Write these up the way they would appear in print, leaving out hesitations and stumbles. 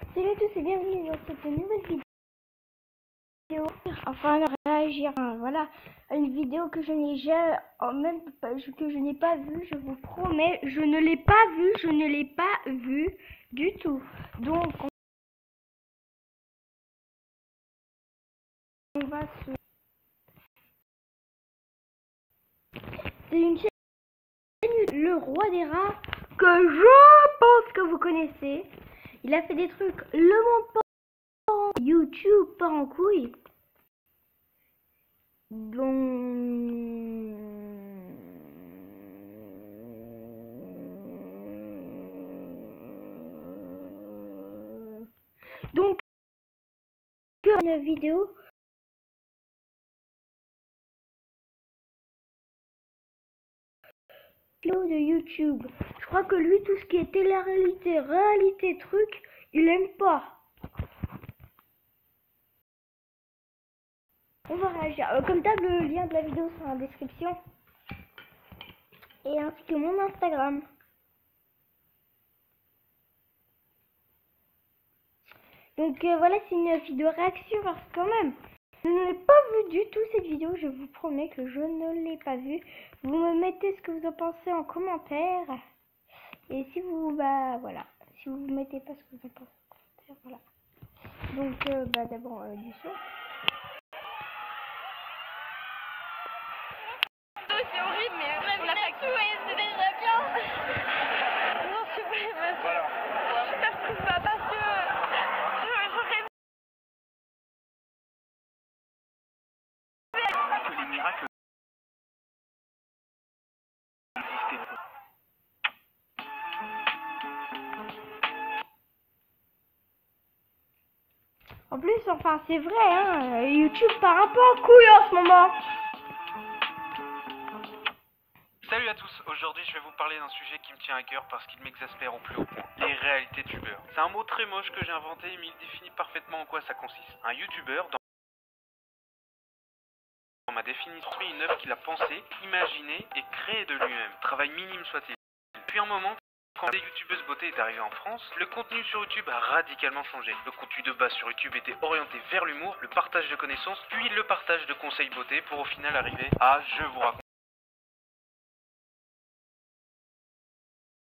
Salut à tous et bienvenue dans cette nouvelle vidéo. Enfin, réagir, voilà, à une vidéo que je n'ai jamais, même pas, que je n'ai pas vue, je vous promets, je ne l'ai pas vue, je ne l'ai pas vue du tout. Donc, on va se... C'est une chaîne, Le Roi des Rats, que je pense que vous connaissez. Il a fait des trucs, le monde part en YouTube, part en couille. Donc, une vidéo de YouTube. Je crois que lui, tout ce qui est télé-réalité, réalité, truc, il aime pas. On va réagir. Comme d'hab, le lien de la vidéo sera en description. Et ainsi que mon Instagram. Donc voilà, c'est une vidéo réaction parce que quand même, je ne l'ai pas vue du tout cette vidéo. Je vous promets que je ne l'ai pas vue. Vous me mettez ce que vous en pensez en commentaire. Et si vous, voilà. Si vous ne mettez pas ce que vous en pensez en commentaire, voilà. Donc, d'abord, du son. C'est horrible, mais on l'a pas tout et c'est déjà bien. Non, je sais pas, voilà. J'espère que ça va parce que j'aurais que les miracles existaient. En plus, enfin, c'est vrai, hein, YouTube part un peu en couille en ce moment. Salut à tous, aujourd'hui je vais vous parler d'un sujet qui me tient à cœur parce qu'il m'exaspère au plus haut point. Les réalités tubeurs. C'est un mot très moche que j'ai inventé mais il définit parfaitement en quoi ça consiste. Un youtubeur, dans ma définition, est une œuvre qu'il a pensée, imaginée et créée de lui-même. Travail minime soit-il. Depuis un moment, quand les youtubeuses beauté est arrivée en France, le contenu sur YouTube a radicalement changé. Le contenu de base sur YouTube était orienté vers l'humour, le partage de connaissances, puis le partage de conseils beauté pour au final arriver à je vous raconte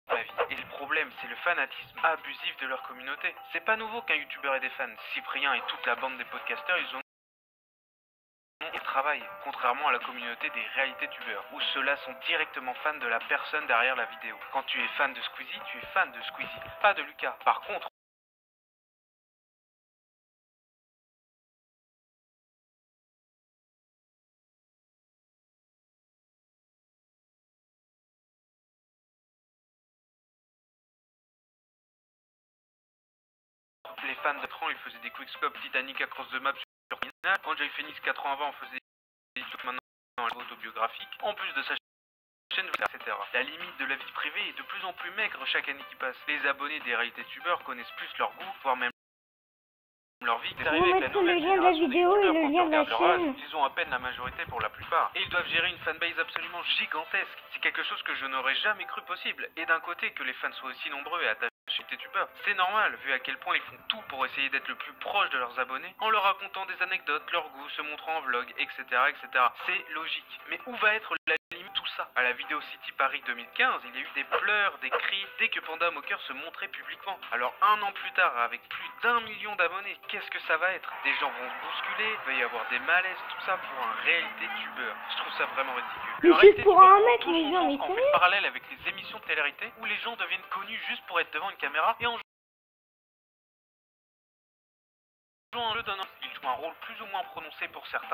ma vie. Et le problème, c'est le fanatisme abusif de leur communauté. C'est pas nouveau qu'un youtubeur ait des fans. Cyprien et toute la bande des podcasteurs, ils ont un travail, contrairement à la communauté des réalités tubeurs, où ceux-là sont directement fans de la personne derrière la vidéo. Quand tu es fan de Squeezie, tu es fan de Squeezie, pas de Lucas. Par contre, les fans de Tron, ils faisaient des quickscopes Titanic Across the Map sur Pinal. Enjoy Phoenix 80 on faisait des trucs maintenant autobiographiques. En plus de sa chaîne, etc. La limite de la vie privée est de plus en plus maigre chaque année qui passe. Les abonnés des réalités tubeurs connaissent plus leur goût, voire même leur vie. On va mettre le lien de la vidéo et le lien de la chaîne. Ils ont à peine la majorité pour la plupart. Et ils doivent gérer une fanbase absolument gigantesque. C'est quelque chose que je n'aurais jamais cru possible. Et d'un côté, que les fans soient aussi nombreux et attachés aux youtubeurs, c'est normal, vu à quel point ils font tout pour essayer d'être le plus proche de leurs abonnés, en leur racontant des anecdotes, leurs goûts, se montrant en vlog, etc. etc. C'est logique. Mais où va être la limite de tout ça? À la Vidéo City Paris 2015, il y a eu des pleurs, des cris, dès que Panda Moqueur se montrait publiquement. Alors un an plus tard, avec plus d'1 million d'abonnés, qu'est-ce que ça va être? Des gens vont se bousculer, il va y avoir des malaises, tout ça pour un réalité tubeur. Je trouve ça vraiment ridicule. Mais juste pour un mec, mais genre, mais on fait le parallèle avec les émissions de télé-réalité où les gens deviennent connus juste pour être devant une caméra et en jouant un jeu d'un ils jouent un rôle plus ou moins prononcé pour certains.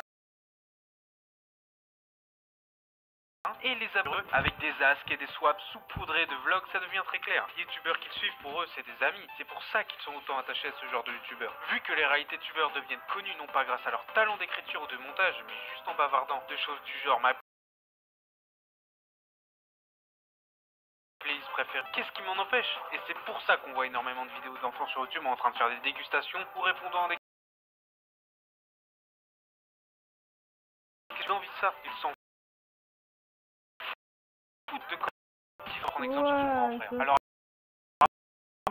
Et les abonnés, avec des asks et des swaps saupoudrés de vlogs, ça devient très clair. Les youtubeurs qu'ils suivent, pour eux, c'est des amis. C'est pour ça qu'ils sont autant attachés à ce genre de youtubeurs. Vu que les réalités tubeurs deviennent connus non pas grâce à leur talent d'écriture ou de montage, mais juste en bavardant de choses du genre ma playlist préférée, qu'est-ce qui m'en empêche? Et c'est pour ça qu'on voit énormément de vidéos d'enfants sur YouTube en train de faire des dégustations ou répondant à des... J'ai envie de ça, ils s'en foutent de quoi. Prendre exemple sur mon grand frère. Alors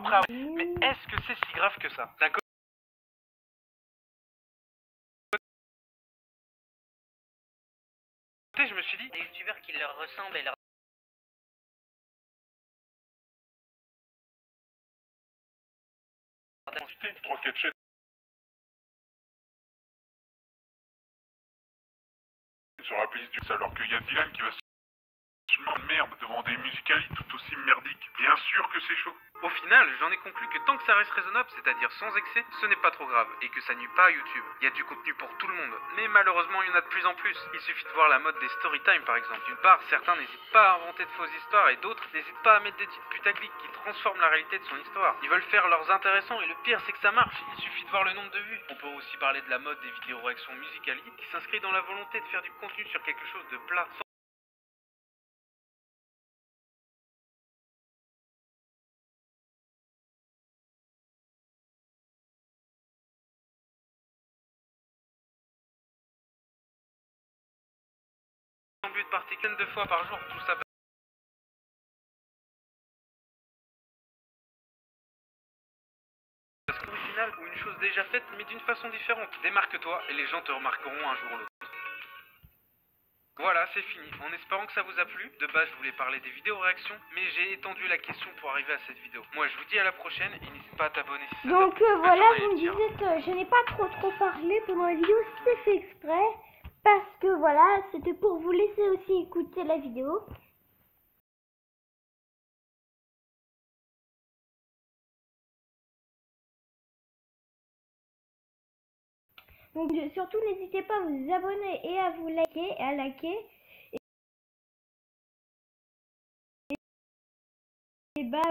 après avoir... Mais est-ce que c'est si grave que ça? D'un côté, je me suis dit, Des youtubeurs qui leur ressemblent et leur... Citer 3-4 chaînes sur la playlist du alors qu'il y a Dylan qui va se merde devant des musicales tout aussi merdiques. Bien sûr que c'est chaud. au final, j'en ai conclu que tant que ça reste raisonnable, c'est-à-dire sans excès, ce n'est pas trop grave, et que ça nuit pas à YouTube. Il y a du contenu pour tout le monde, mais malheureusement il y en a de plus en plus. Il suffit de voir la mode des storytime par exemple. D'une part, certains n'hésitent pas à inventer de fausses histoires, et d'autres n'hésitent pas à mettre des titres putaclic qui transforment la réalité de son histoire. Ils veulent faire leurs intéressants, et le pire c'est que ça marche, il suffit de voir le nombre de vues. On peut aussi parler de la mode des vidéos réactions musicales qui s'inscrit dans la volonté de faire du contenu sur quelque chose de plat, sans but particulier, de fois par jour, tout ça. Parce qu'original ou une chose déjà faite mais d'une façon différente. Démarque-toi et les gens te remarqueront un jour ou l'autre. Voilà, c'est fini. En espérant que ça vous a plu. De base, je voulais parler des vidéos réactions, mais j'ai étendu la question pour arriver à cette vidéo. Moi, je vous dis à la prochaine et n'hésite pas à t'abonner si ça Donc t'a plu. voilà, Bonne vous me journée, disiez que je n'ai pas trop parlé pendant la vidéo, c'est fait exprès. Parce que voilà, c'était pour vous laisser aussi écouter la vidéo. Donc surtout n'hésitez pas à vous abonner et à vous liker et à liker. Et bah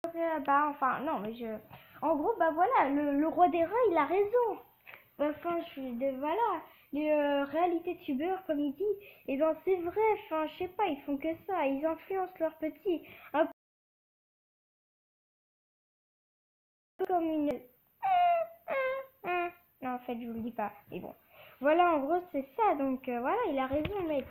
voilà, enfin non mais en gros bah voilà, le roi des rats il a raison. Enfin voilà, les réalités tubeurs comme il dit, et ben c'est vrai, enfin je sais pas, ils font que ça, ils influencent leurs petits. Un peu comme une... Non en fait je vous le dis pas, mais bon. Voilà en gros c'est ça, donc voilà il a raison mec.